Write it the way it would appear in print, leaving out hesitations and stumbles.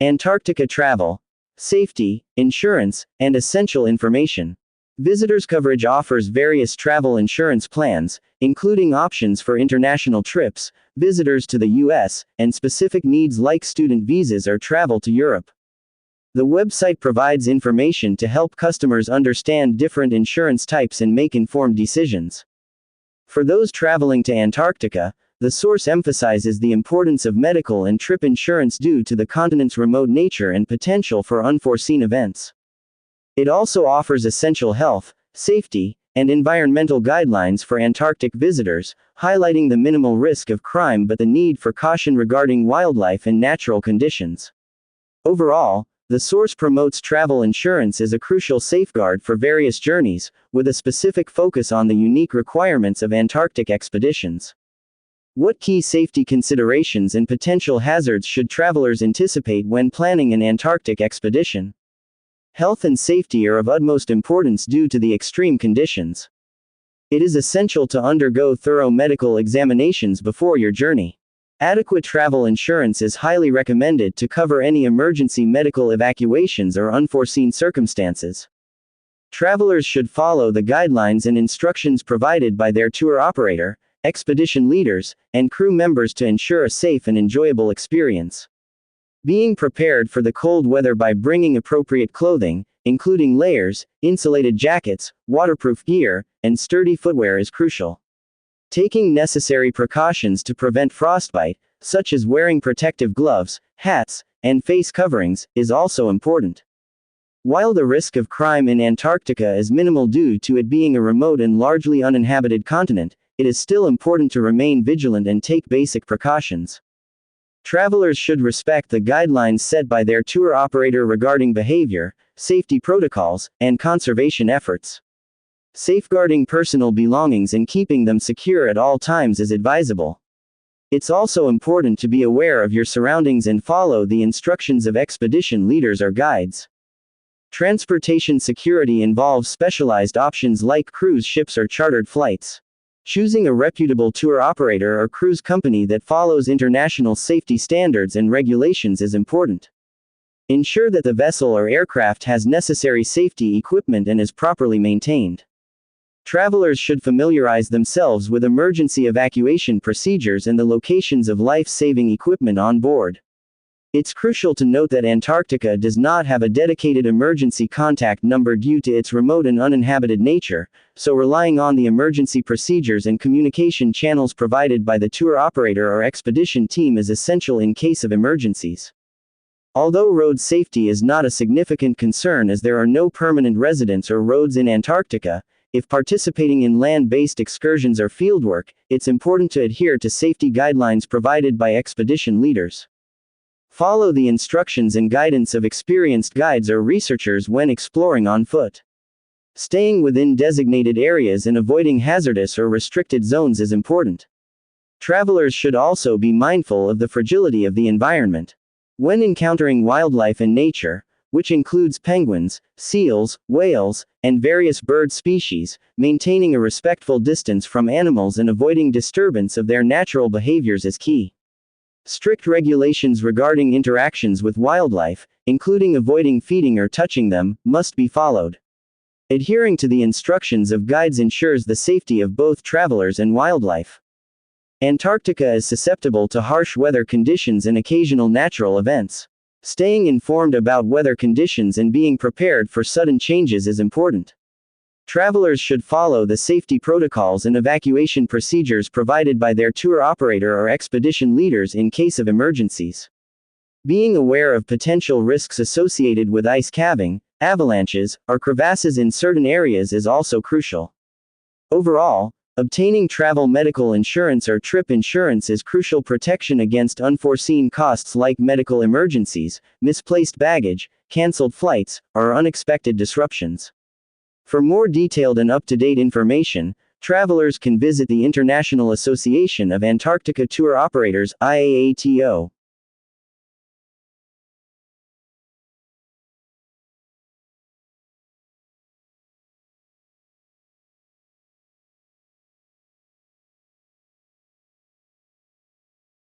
Antarctica travel, safety, insurance, and essential information. Visitors Coverage offers various travel insurance plans, including options for international trips, visitors to the U.S., and specific needs like student visas or travel to Europe. The website provides information to help customers understand different insurance types and make informed decisions. For those traveling to Antarctica, the source emphasizes the importance of medical and trip insurance due to the continent's remote nature and potential for unforeseen events. It also offers essential health, safety, and environmental guidelines for Antarctic visitors, highlighting the minimal risk of crime but the need for caution regarding wildlife and natural conditions. Overall, the source promotes travel insurance as a crucial safeguard for various journeys, with a specific focus on the unique requirements of Antarctic expeditions. What key safety considerations and potential hazards should travelers anticipate when planning an Antarctic expedition? Health and safety are of utmost importance due to the extreme conditions. It is essential to undergo thorough medical examinations before your journey. Adequate travel insurance is highly recommended to cover any emergency medical evacuations or unforeseen circumstances. Travelers should follow the guidelines and instructions provided by their tour operator, expedition leaders, and crew members to ensure a safe and enjoyable experience. Being prepared for the cold weather by bringing appropriate clothing, including layers, insulated jackets, waterproof gear, and sturdy footwear is crucial. Taking necessary precautions to prevent frostbite, such as wearing protective gloves, hats, and face coverings, is also important. While the risk of crime in Antarctica is minimal due to it being a remote and largely uninhabited continent, it is still important to remain vigilant and take basic precautions. Travelers should respect the guidelines set by their tour operator regarding behavior, safety protocols, and conservation efforts. Safeguarding personal belongings and keeping them secure at all times is advisable. It's also important to be aware of your surroundings and follow the instructions of expedition leaders or guides. Transportation security involves specialized options like cruise ships or chartered flights. Choosing a reputable tour operator or cruise company that follows international safety standards and regulations is important. Ensure that the vessel or aircraft has necessary safety equipment and is properly maintained. Travelers should familiarize themselves with emergency evacuation procedures and the locations of life-saving equipment on board. It's crucial to note that Antarctica does not have a dedicated emergency contact number due to its remote and uninhabited nature, so relying on the emergency procedures and communication channels provided by the tour operator or expedition team is essential in case of emergencies. Although road safety is not a significant concern as there are no permanent residents or roads in Antarctica, if participating in land-based excursions or fieldwork, it's important to adhere to safety guidelines provided by expedition leaders. Follow the instructions and guidance of experienced guides or researchers when exploring on foot. Staying within designated areas and avoiding hazardous or restricted zones is important. Travelers should also be mindful of the fragility of the environment. When encountering wildlife and nature, which includes penguins, seals, whales, and various bird species, maintaining a respectful distance from animals and avoiding disturbance of their natural behaviors is key. Strict regulations regarding interactions with wildlife, including avoiding feeding or touching them, must be followed. Adhering to the instructions of guides ensures the safety of both travelers and wildlife. Antarctica is susceptible to harsh weather conditions and occasional natural events. Staying informed about weather conditions and being prepared for sudden changes is important. Travelers should follow the safety protocols and evacuation procedures provided by their tour operator or expedition leaders in case of emergencies. Being aware of potential risks associated with ice calving, avalanches, or crevasses in certain areas is also crucial. Overall, obtaining travel medical insurance or trip insurance is crucial protection against unforeseen costs like medical emergencies, misplaced baggage, canceled flights, or unexpected disruptions. For more detailed and up-to-date information, travelers can visit the International Association of Antarctica Tour Operators (IAATO).